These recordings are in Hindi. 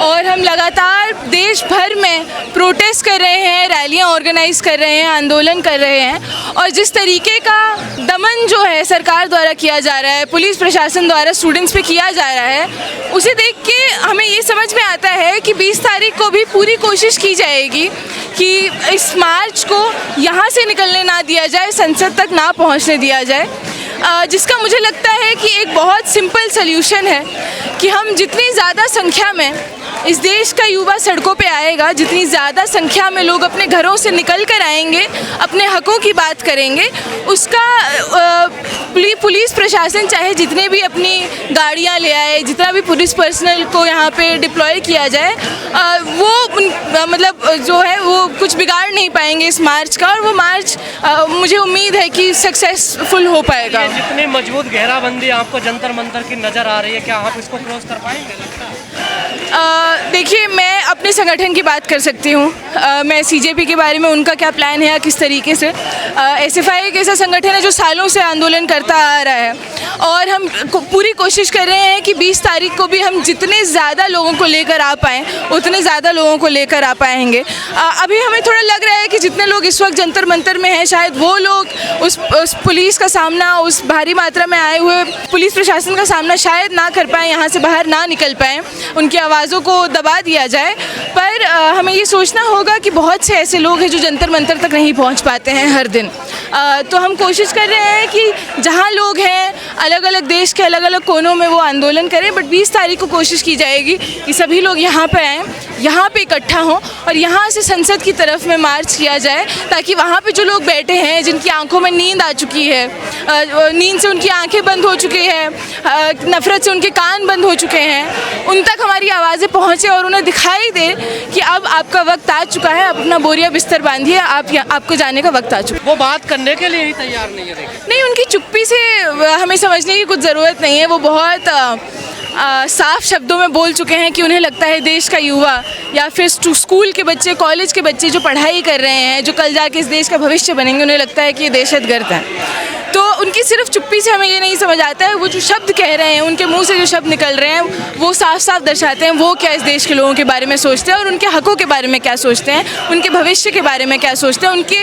और हम लगातार देश भर में प्रोटेस्ट कर रहे हैं, रैलियां ऑर्गेनाइज कर रहे हैं, आंदोलन कर रहे हैं। और जिस तरीके का दमन जो है सरकार द्वारा किया जा रहा है, पुलिस प्रशासन द्वारा स्टूडेंट्स पे किया जा रहा है, उसे देख के हमें ये समझ में आता है कि 20 तारीख को भी पूरी कोशिश की जाएगी कि इस मार्च को यहाँ से निकलने ना दिया जाए, संसद तक ना पहुँचने दिया जाए। जिसका मुझे लगता है कि एक बहुत सिंपल सल्यूशन है कि हम जितनी ज़्यादा संख्या में इस देश का युवा सड़कों पे आएगा, जितनी ज़्यादा संख्या में लोग अपने घरों से निकल कर आएंगे, अपने हकों की बात करेंगे, उसका पुलिस प्रशासन चाहे जितने भी अपनी गाड़ियां ले आए, जितना भी पुलिस पर्सनल को यहाँ पे डिप्लॉय किया जाए, वो मतलब जो है वो कुछ बिगाड़ नहीं पाएंगे इस मार्च का। और वो मार्च मुझे उम्मीद है कि सक्सेसफुल हो पाएगा। जितनी मजबूत घेराबंदी आपको जंतर मंतर की नज़र आ रही है, क्या आप इसको क्रॉस कर पाएंगे? देखिए, मैं अपने संगठन की बात कर सकती हूँ। मैं सीजेपी के बारे में उनका क्या प्लान है या किस तरीके से। एसएफआई एक ऐसा संगठन है जो सालों से आंदोलन करता आ रहा है और हम पूरी कोशिश कर रहे हैं कि 20 तारीख को भी हम जितने ज़्यादा लोगों को लेकर आ पाएँ उतने ज़्यादा लोगों को लेकर आ पाएंगे। अभी हमें थोड़ा लग रहा है कि जितने लोग इस वक्त जंतर मंतर में हैं, शायद वो लोग उस पुलिस का सामना, उस भारी मात्रा में आए हुए पुलिस प्रशासन का सामना शायद ना कर पाएँ, यहाँ से बाहर ना निकल पाएँ, उनकी आवाज़ों को दबा दिया जाए। पर हमें ये सोचना होगा कि बहुत से ऐसे लोग हैं जो जंतर मंतर तक नहीं पहुँच पाते हैं हर दिन। तो हम कोशिश कर रहे हैं कि जहाँ लोग हैं अलग अलग देश के अलग अलग कोनों में वो आंदोलन करें, बट 20 तारीख को कोशिश की जाएगी कि सभी लोग यहाँ पे आएँ, यहाँ पे इकट्ठा हों और यहाँ से संसद की तरफ में मार्च किया जाए, ताकि वहाँ पे जो लोग बैठे हैं, जिनकी आंखों में नींद आ चुकी है, नींद से उनकी आंखें बंद हो चुकी हैं, नफ़रत से उनके कान बंद हो चुके हैं, उन तक हमारी आवाज़ें पहुँचे और उन्हें दिखाई दे कि अब आपका वक्त आ चुका है, अपना बोरिया बिस्तर बांधिए, आपको जाने का वक्त आ चुका है। वो बात करने के लिए ही तैयार नहीं है। नहीं, उनकी चुप्पी से हमें समझने की कुछ ज़रूरत नहीं है। वो बहुत साफ शब्दों में बोल चुके हैं कि उन्हें लगता है देश का युवा या फिर स्कूल के बच्चे, कॉलेज के बच्चे जो पढ़ाई कर रहे हैं, जो कल जाके इस देश का भविष्य बनेंगे, उन्हें लगता है कि ये दहशतगर्द है। तो उनकी सिर्फ चुप्पी से हमें ये नहीं समझ आता है, वो जो शब्द कह रहे हैं, उनके मुंह से जो शब्द निकल रहे हैं, वो साफ साफ दर्शाते हैं वो क्या इस देश के लोगों के बारे में सोचते हैं और उनके हकों के बारे में क्या सोचते हैं, उनके भविष्य के बारे में क्या सोचते हैं, उनके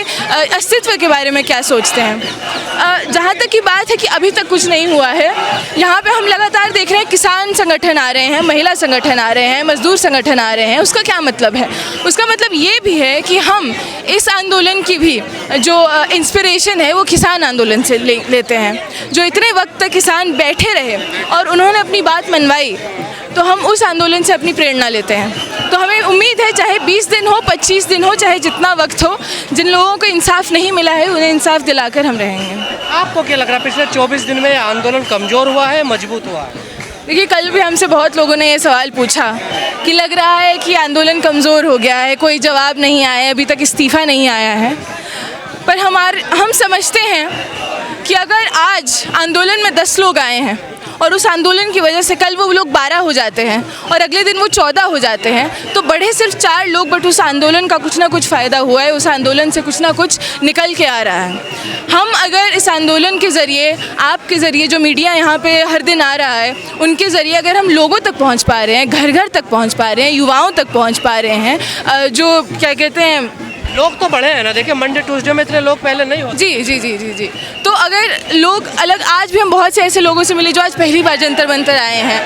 अस्तित्व के बारे में क्या सोचते हैं। जहाँ तक की बात है कि अभी तक कुछ नहीं हुआ है, यहाँ पे हम लगातार देख रहे हैं किसान संगठन आ रहे हैं, महिला संगठन आ रहे हैं, मजदूर संगठन आ रहे हैं। उसका क्या मतलब है? उसका मतलब ये भी है कि हम इस आंदोलन की भी जो इंस्पिरेशन है वो किसान आंदोलन से लेते हैं। जो इतने वक्त तक किसान बैठे रहे और उन्होंने अपनी बात मनवाई, तो हम उस आंदोलन से अपनी प्रेरणा लेते हैं। तो हमें उम्मीद है, चाहे 20 दिन हो, 25 दिन हो, चाहे जितना वक्त हो, जिन लोगों को इंसाफ नहीं मिला है उन्हें इंसाफ दिलाकर हम रहेंगे। आपको क्या लग रहा है पिछले 24 दिन में आंदोलन कमज़ोर हुआ है, मजबूत हुआ है? देखिए, कल भी हमसे बहुत लोगों ने ये सवाल पूछा कि लग रहा है कि आंदोलन कमज़ोर हो गया है, कोई जवाब नहीं आया, अभी तक इस्तीफ़ा नहीं आया है। पर हम समझते हैं कि अगर आज आंदोलन में 10 लोग आए हैं और उस आंदोलन की वजह से कल वो लोग 12 हो जाते हैं और अगले दिन वो 14 हो जाते हैं, तो बढ़े सिर्फ 4 लोग, बट उस आंदोलन का कुछ ना कुछ फ़ायदा हुआ है, उस आंदोलन से कुछ ना कुछ निकल के आ रहा है। हम अगर इस आंदोलन के ज़रिए, आपके ज़रिए, जो मीडिया यहाँ पे हर दिन आ रहा है, उनके ज़रिए अगर हम लोगों तक पहुँच पा रहे हैं, घर घर तक पहुँच पा रहे हैं, युवाओं तक पहुँच पा रहे हैं, जो क्या कहते हैं, लोग तो बड़े हैं ना, देखिए मंडे ट्यूसडे में इतने लोग पहले नहीं होते। जी जी जी जी जी तो अगर लोग अलग, आज भी हम बहुत से ऐसे लोगों से मिले जो आज पहली बार जंतर मंतर आए हैं,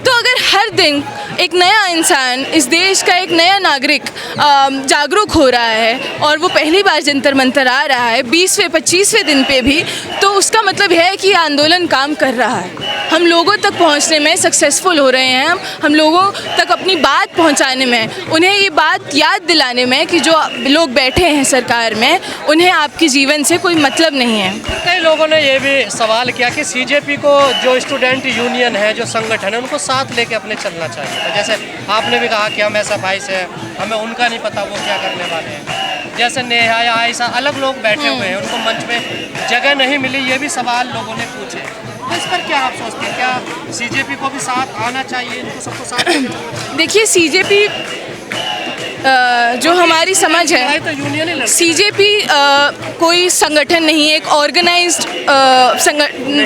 तो अगर हर दिन एक नया इंसान, इस देश का एक नया नागरिक जागरूक हो रहा है और वो पहली बार जंतर मंतर आ रहा है 20वें 25वें दिन पे भी, तो उसका मतलब है कि आंदोलन काम कर रहा है। हम लोगों तक पहुंचने में सक्सेसफुल हो रहे हैं, हम लोगों तक अपनी बात पहुंचाने में, उन्हें ये बात याद दिलाने में कि जो लोग बैठे हैं सरकार में, उन्हें आपके जीवन से कोई मतलब नहीं है। कई लोगों ने ये भी सवाल किया कि सीजेपी को, जो स्टूडेंट यूनियन है, जो संगठन है, उनको साथ लेके अपने चलना चाहिए। जैसे आपने भी कहा कि हम एसएफआई से, हमें उनका नहीं पता वो क्या करने वाले हैं। जैसे नेहा या आयशा, अलग लोग बैठे हुए हैं, उनको मंच में जगह नहीं मिली, ये भी सवाल लोगों ने पूछे। तो इस पर क्या आप सोचते हैं, क्या सीजेपी को भी साथ आना चाहिए, इनको सबको साथ? देखिए, सीजेपी जो हमारी समझ है, तो यूनियन ही लड़ती है। सीजेपी कोई संगठन नहीं है, एक ऑर्गेनाइज्ड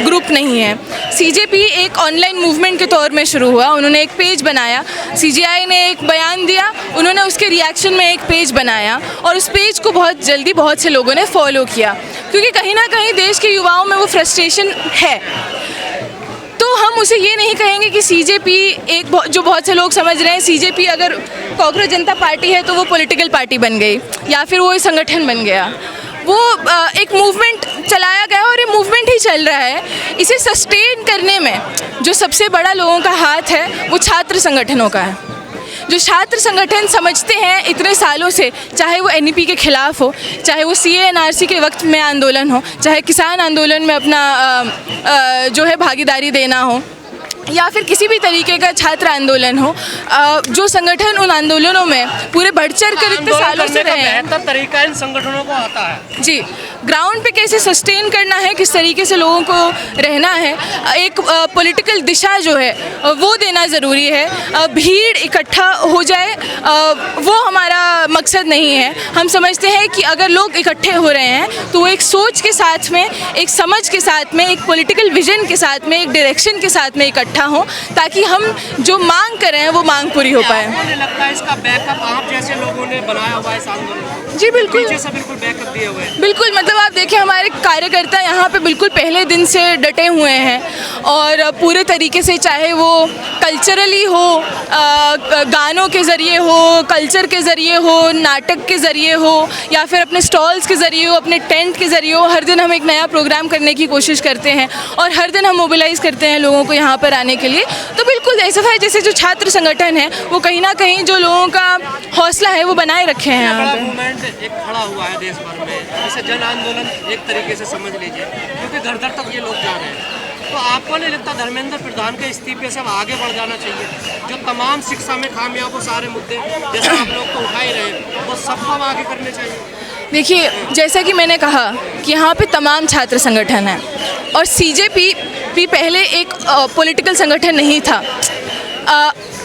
ग्रुप नहीं है। सीजेपी एक ऑनलाइन मूवमेंट के तौर में शुरू हुआ। उन्होंने एक पेज बनाया, सीजेआई ने एक बयान दिया, उन्होंने उसके रिएक्शन में एक पेज बनाया और उस पेज को बहुत जल्दी बहुत से लोगों ने फॉलो किया, क्योंकि कहीं ना कहीं देश के युवाओं में वो फ्रस्ट्रेशन है। तो हम उसे ये नहीं कहेंगे कि सीजेपी जो बहुत से लोग समझ रहे हैं सीजेपी अगर कॉकरोच जनता पार्टी है तो वो पॉलिटिकल पार्टी बन गई या फिर वो एक संगठन बन गया। वो एक मूवमेंट चलाया गया और ये मूवमेंट ही चल रहा है। इसे सस्टेन करने में जो सबसे बड़ा लोगों का हाथ है वो छात्र संगठनों का है। जो छात्र संगठन समझते हैं इतने सालों से, चाहे वो एनईपी के खिलाफ हो, चाहे वो सीएएनआरसी के वक्त में आंदोलन हो, चाहे किसान आंदोलन में अपना जो है भागीदारी देना हो, या फिर किसी भी तरीके का छात्र आंदोलन हो, जो संगठन उन आंदोलनों में पूरे बढ़ चढ़ कर इतने सालों से रहे हैं। बेहतर तरीका इन संगठनों को आता है। जी, ग्राउंड पे कैसे सस्टेन करना है, किस तरीके से लोगों को रहना है, एक पॉलिटिकल दिशा जो है वो देना ज़रूरी है। भीड़ इकट्ठा हो जाए वो हमारा मकसद नहीं है। हम समझते हैं कि अगर लोग इकट्ठे हो रहे हैं तो वो एक सोच के साथ में, एक समझ के साथ में, एक पॉलिटिकल विजन के साथ में, एक डायरेक्शन के साथ में इकट्ठा हो, ताकि हम जो मांग कर रहे हैं वो मांग पूरी हो पाए। मुझे लगता है इसका बैकअप आप जैसे लोगों ने बनाया हुआ है इस आंदोलन। जी बिल्कुल, पीछे से बिल्कुल बैकअप दिए हुए हैं। बिल्कुल, मतलब आप देखिए हमारे कार्यकर्ता यहाँ पे बिल्कुल पहले दिन से डटे हुए हैं और पूरे तरीके से, चाहे वो कल्चरली हो, गानों के ज़रिए हो, कल्चर के ज़रिए हो, नाटक के ज़रिए हो, या फिर अपने स्टॉल्स के ज़रिए हो, अपने टेंट के ज़रिए हो, हर दिन हम एक नया प्रोग्राम करने की कोशिश करते हैं और हर दिन हम मोबिलाइज़ करते हैं लोगों को यहाँ पर आने के लिए। तो बिल्कुल एसएफआई जैसे जो छात्र संगठन है वो कहीं ना कहीं जो लोगों का हौसला है वो बनाए रखे हैं यहाँ पर। मूवमेंट एक खड़ा हुआ है देश भर में, इसे जन आंदोलन एक तरीके से समझ लीजिए, क्योंकि घर घर तक ये लोग जा रहे हैं। तो आपको नहीं लगता धर्मेंद्र प्रधान के इस्तीफे से अब आगे बढ़ जाना चाहिए? जो तमाम शिक्षा में खामियां वो सारे मुद्दे जैसे आप लोग तो उठा ही रहे हैं, वो सबको अब आगे करने चाहिए। देखिए, जैसा कि मैंने कहा कि यहाँ पे तमाम छात्र संगठन हैं और सीजेपी भी पहले एक पॉलिटिकल संगठन नहीं था।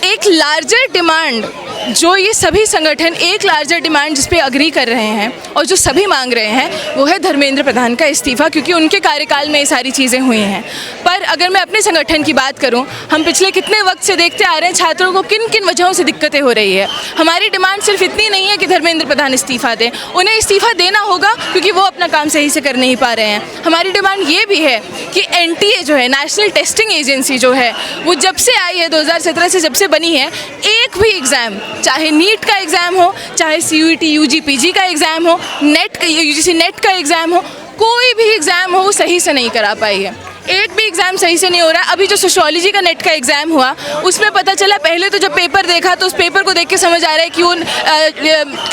एक लार्जर डिमांड जो ये सभी संगठन, एक लार्जर डिमांड जिस पे अग्री कर रहे हैं और जो सभी मांग रहे हैं वो है धर्मेंद्र प्रधान का इस्तीफ़ा, क्योंकि उनके कार्यकाल में ये सारी चीज़ें हुई हैं। पर अगर मैं अपने संगठन की बात करूं, हम पिछले कितने वक्त से देखते आ रहे हैं छात्रों को किन किन वजहों से दिक्कतें हो रही है। हमारी डिमांड सिर्फ इतनी नहीं है कि धर्मेंद्र प्रधान इस्तीफ़ा दें, उन्हें इस्तीफ़ा देना होगा क्योंकि वो अपना काम सही से कर नहीं पा रहे हैं। हमारी डिमांड ये भी है कि एनटीए जो है, नेशनल टेस्टिंग एजेंसी जो है, वो जब से आई है 2017 से जब से बनी है, एक भी एग्ज़ाम, चाहे नीट का एग्ज़ाम हो, चाहे सीयूईटी यूजी पीजी का एग्ज़ाम हो, नेट का यूजीसी नेट का एग्ज़ाम हो, कोई भी एग्ज़ाम हो वो सही से नहीं करा पाई है। एक भी एग्ज़ाम सही से नहीं हो रहा है। अभी जो सोशियोलॉजी का नेट का एग्ज़ाम हुआ उसमें पता चला, पहले तो जब पेपर देखा तो उस पेपर को देख के समझ आ रहा है कि वो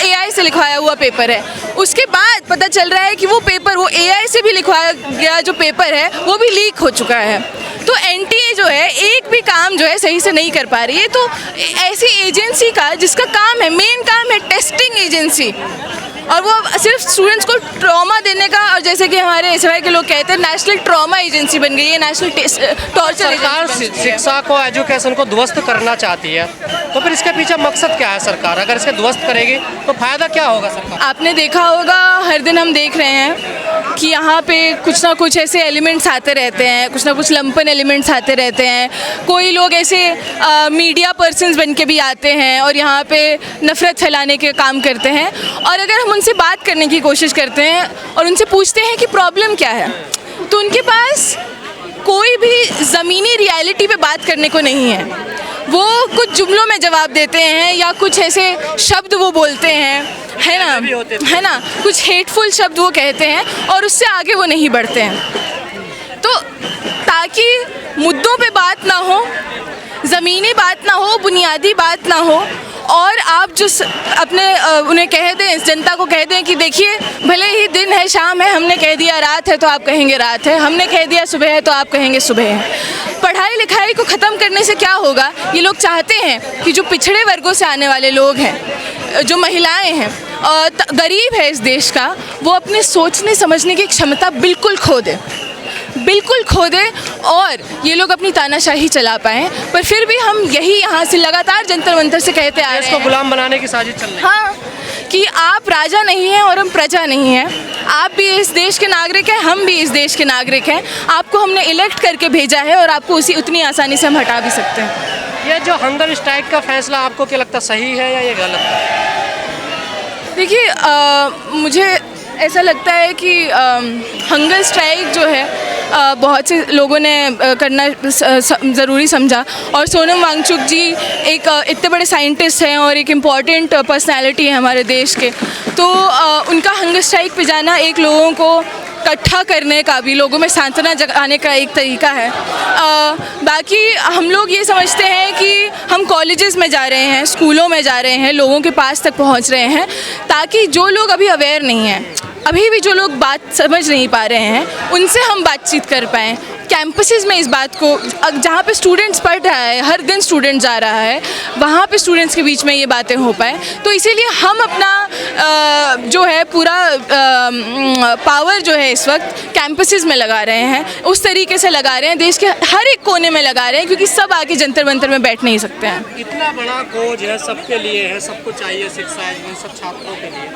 एआई से लिखवाया हुआ पेपर है। उसके बाद पता चल रहा है कि वो पेपर, वो एआई से भी लिखवाया गया जो पेपर है वो भी लीक हो चुका है। तो एनटीए जो है एक भी काम जो है सही से नहीं कर पा रही है। तो ऐसी एजेंसी का जिसका काम है, मेन काम है टेस्टिंग एजेंसी, और वो सिर्फ स्टूडेंट्स को ट्रॉमा देने का, और जैसे कि हमारे एसएफआई के लोग कहते हैं नेशनल ट्रॉमा एजेंसी बन गई है, नेशनल टॉर्चर। सरकार शिक्षा को, एजुकेशन को ध्वस्त करना चाहती है, तो फिर इसके पीछे मकसद क्या है सरकार? अगर इसके ध्वस्त करेगी तो फायदा क्या होगा सरकार? आपने देखा होगा, हर दिन हम देख रहे हैं कि यहाँ पे कुछ ना कुछ ऐसे एलिमेंट्स आते रहते हैं, कुछ ना कुछ लंपन एलिमेंट्स आते रहते हैं। कोई लोग ऐसे मीडिया पर्सन्स बन के भी आते हैं और यहाँ पे नफ़रत फैलाने के काम करते हैं। और अगर हम उनसे बात करने की कोशिश करते हैं और उनसे पूछते हैं कि प्रॉब्लम क्या है, तो उनके पास कोई भी ज़मीनी रियलिटी पे बात करने को नहीं है। वो कुछ जुमलों में जवाब देते हैं या कुछ ऐसे शब्द वो बोलते हैं, है ना, कुछ हेटफुल शब्द वो कहते हैं और उससे आगे वो नहीं बढ़ते हैं। तो ताकि मुद्दों पे बात ना हो, ज़मीनी बात ना हो, बुनियादी बात ना हो, और आप जो अपने उन्हें कह दें, जनता को कह दें कि देखिए भले ही दिन है, शाम है, हमने कह दिया रात है तो आप कहेंगे रात है, हमने कह दिया सुबह है तो आप कहेंगे सुबह है। पढ़ाई लिखाई को ख़त्म करने से क्या होगा? ये लोग चाहते हैं कि जो पिछड़े वर्गों से आने वाले लोग हैं, जो महिलाएं हैं, गरीब है इस देश का, वो अपने सोचने समझने की क्षमता बिल्कुल खो दे। बिल्कुल खो दें और ये लोग अपनी तानाशाही चला पाएँ। पर फिर भी हम यही यहाँ से लगातार जंतर मंतर से कहते आ रहे इसको हैं, गुलाम बनाने की साजिश चल रही है। हाँ, कि आप राजा नहीं हैं और हम प्रजा नहीं हैं। आप भी इस देश के नागरिक हैं, हम भी इस देश के नागरिक हैं। आपको हमने इलेक्ट करके भेजा है और आपको उतनी आसानी से हम हटा भी सकते हैं। ये जो हंगर स्ट्राइक का फैसला आपको क्या लगता सही है या ये गलत है? देखिए, मुझे ऐसा लगता है कि हंगर स्ट्राइक जो है बहुत से लोगों ने करना ज़रूरी समझा। और सोनम वांगचुक जी एक इतने बड़े साइंटिस्ट हैं और एक इम्पॉर्टेंट पर्सनालिटी है हमारे देश के, तो उनका हंगर स्ट्राइक पे जाना एक लोगों को इकट्ठा करने का भी, लोगों में सांत्वना जगाने का एक तरीका है। बाकी हम लोग ये समझते हैं कि हम कॉलेजेस में जा रहे हैं, स्कूलों में जा रहे हैं, लोगों के पास तक पहुंच रहे हैं, ताकि जो लोग अभी अवेयर नहीं हैं, अभी भी जो लोग बात समझ नहीं पा रहे हैं, उनसे हम बातचीत कर पाएँ। कैंपसेस में इस बात को, जहाँ पे स्टूडेंट्स पढ़ रहा है, हर दिन स्टूडेंट जा रहा है, वहाँ पे स्टूडेंट्स के बीच में ये बातें हो पाएँ। तो इसीलिए हम अपना जो है पूरा पावर जो है इस वक्त कैंपसेस में लगा रहे हैं, उस तरीके से लगा रहे हैं, देश के हर एक कोने में लगा रहे हैं, क्योंकि सब आके जंतर मंतर में बैठ नहीं सकते हैं। इतना बड़ा खोज है, सबके लिए है, सबको चाहिए शिक्षा, इन सब छात्रों के लिए,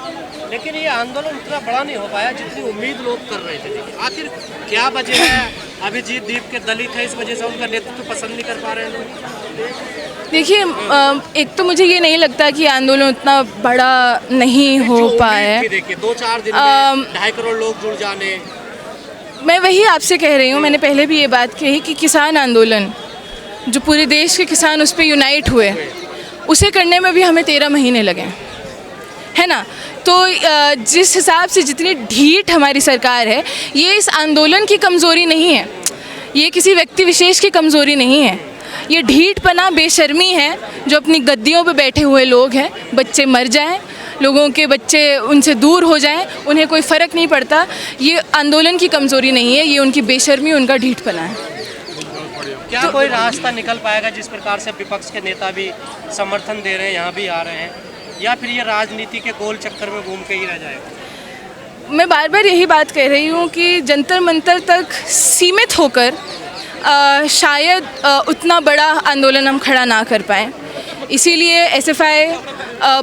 लेकिन ये आंदोलन उतना बड़ा नहीं हो पाया जितनी उम्मीद लोग कर रहे थे। आखिर क्या वजह है? अभिजीत दीप के दलित है, इस वजह से उनका नेतृत्व पसंद नहीं कर पा रहे हैं लोग। देखिए, एक तो मुझे ये नहीं लगता कि आंदोलन उतना बड़ा नहीं हो पाया। देखिए 2-4 दिन में 2.5 करोड़ लोग जुड़ जाने। मैं वही आपसे कह रही हूँ, मैंने पहले भी ये बात कही कि किसान आंदोलन जो पूरे देश के किसान उस पर यूनाइट हुए, उसे करने में भी हमें 13 महीने लगे, है ना। तो जिस हिसाब से जितनी ढीठ हमारी सरकार है, ये इस आंदोलन की कमज़ोरी नहीं है, ये किसी व्यक्ति विशेष की कमज़ोरी नहीं है, ये ढीठपना, बेशर्मी है जो अपनी गद्दियों पे बैठे हुए लोग हैं। बच्चे मर जाएं, लोगों के बच्चे उनसे दूर हो जाएं, उन्हें कोई फ़र्क नहीं पड़ता, ये आंदोलन की कमज़ोरी नहीं है, ये उनकी बेशर्मी, उनका ढीठपना है। क्या तो कोई रास्ता निकल पाएगा जिस प्रकार से विपक्ष के नेता भी समर्थन दे रहे हैं, यहाँ भी आ रहे हैं, या फिर ये राजनीति के गोल चक्कर में घूम के ही रह जाएगा? मैं बार बार यही बात कह रही हूँ कि जंतर मंतर तक सीमित होकर शायद उतना बड़ा आंदोलन हम खड़ा ना कर पाएँ। इसीलिए एसएफआई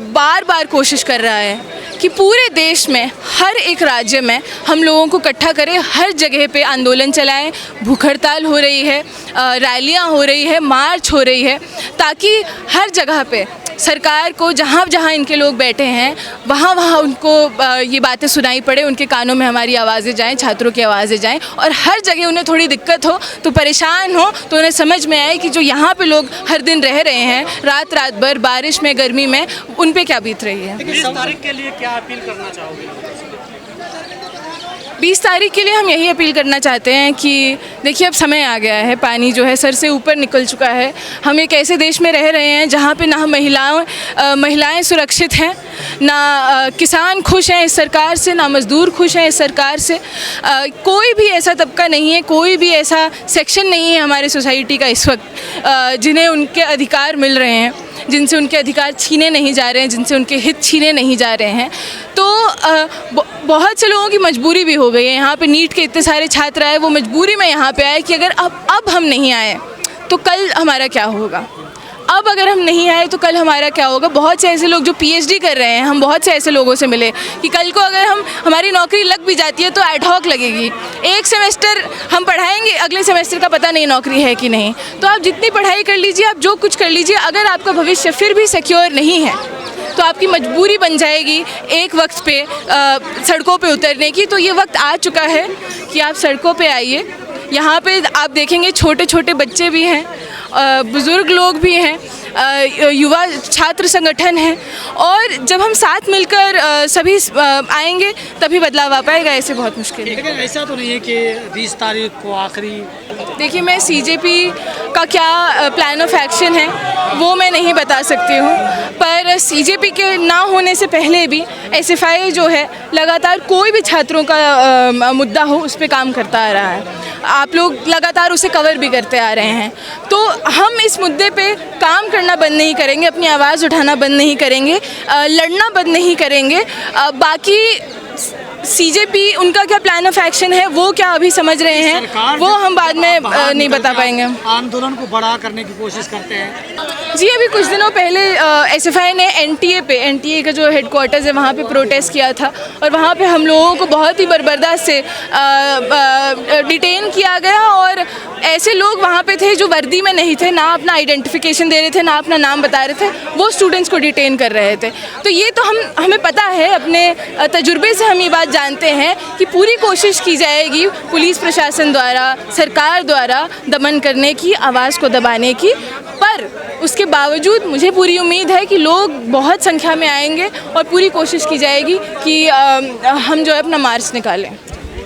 बार बार कोशिश कर रहा है कि पूरे देश में, हर एक राज्य में हम लोगों को इकट्ठा करें, हर जगह पे आंदोलन चलाएं। भूख हड़ताल हो रही है, रैलियां हो रही है, मार्च हो रही है, ताकि हर जगह पे सरकार को, जहाँ जहाँ इनके लोग बैठे हैं, वहाँ वहाँ उनको ये बातें सुनाई पड़े, उनके कानों में हमारी आवाज़ें जाएं, छात्रों की आवाज़ें जाएं, और हर जगह उन्हें थोड़ी दिक्कत हो, तो परेशान हो, तो उन्हें समझ में आए कि जो यहाँ पे लोग हर दिन रह रहे हैं, रात रात भर बारिश में, गर्मी में, उन पे क्या बीत रही है। 20 तारीख के लिए क्या अपील करना चाहोगे? 20 तारीख के लिए हम यही अपील करना चाहते हैं कि देखिए, अब समय आ गया है, पानी जो है सर से ऊपर निकल चुका है। हम एक ऐसे देश में रह रहे हैं जहाँ पे ना महिलाएं सुरक्षित हैं, ना किसान खुश हैं इस सरकार से, ना मज़दूर खुश हैं इस सरकार से। कोई भी ऐसा तबका नहीं है, कोई भी ऐसा सेक्शन नहीं है हमारे सोसाइटी का इस वक्त जिन्हें उनके अधिकार मिल रहे हैं, जिनसे उनके अधिकार छीने नहीं जा रहे हैं, जिनसे उनके हित छीने नहीं जा रहे हैं। तो बहुत से लोगों की मजबूरी भी हो गई है। यहाँ पे नीट के इतने सारे छात्र आए, वो मजबूरी में यहाँ पे आए कि अगर अब हम नहीं आए तो कल हमारा क्या होगा, अब अगर हम नहीं आए तो कल हमारा क्या होगा। बहुत से ऐसे लोग जो पीएचडी कर रहे हैं, हम बहुत से ऐसे लोगों से मिले कि कल को अगर हमारी नौकरी लग भी जाती है तो एडहॉक लगेगी, एक सेमेस्टर हम पढ़ाएंगे, अगले सेमेस्टर का पता नहीं नौकरी है कि नहीं। तो आप जितनी पढ़ाई कर लीजिए, आप जो कुछ कर लीजिए, अगर आपका भविष्य फिर भी सिक्योर नहीं है तो आपकी मजबूरी बन जाएगी एक वक्त पे सड़कों पे उतरने की। तो ये वक्त आ चुका है कि आप सड़कों पे आइए। यहाँ पे आप देखेंगे छोटे छोटे बच्चे भी हैं, बुज़ुर्ग लोग भी हैं, युवा छात्र संगठन हैं, और जब हम साथ मिलकर सभी आएंगे तभी बदलाव आ पाएगा। ऐसे बहुत मुश्किल है। लेकिन ऐसा तो नहीं है कि 20 तारीख को आखिरी। देखिए, मैं सीजेपी का क्या प्लान ऑफ एक्शन है वो मैं नहीं बता सकती हूँ, पर सीजेपी के ना होने से पहले भी एसएफआई जो है लगातार कोई भी छात्रों का मुद्दा हो उस पर काम करता आ रहा है। आप लोग लगातार उसे कवर भी करते आ रहे हैं। तो हम इस मुद्दे पे काम करना बंद नहीं करेंगे, अपनी आवाज़ उठाना बंद नहीं करेंगे, लड़ना बंद नहीं करेंगे। बाकी सीजेपी उनका क्या प्लान ऑफ एक्शन है वो क्या अभी समझ रहे हैं सरकार वो जब हम बाद में बाहर नहीं निकल बता के पाएंगे। आंदोलन को बड़ा करने की कोशिश करते हैं। जी अभी कुछ दिनों पहले एसएफआई ने एनटीए का जो हेडक्वार्टर्स है वहाँ पे प्रोटेस्ट किया था और वहाँ पे हम लोगों को बहुत ही बर्बरदास्त से डिटेन किया गया और ऐसे लोग वहाँ पे थे जो वर्दी में नहीं थे, ना अपना आइडेंटिफिकेशन दे रहे थे, ना अपना नाम बता रहे थे, वो स्टूडेंट्स को डिटेन कर रहे थे। तो ये तो हमें पता है, अपने तजुर्बे से हम ये बात जानते हैं कि पूरी कोशिश की जाएगी पुलिस प्रशासन द्वारा, सरकार द्वारा दमन करने की, आवाज़ को दबाने की। पर उसके बावजूद मुझे पूरी उम्मीद है कि लोग बहुत संख्या में आएंगे और पूरी कोशिश की जाएगी कि हम जो है अपना मार्च निकालें।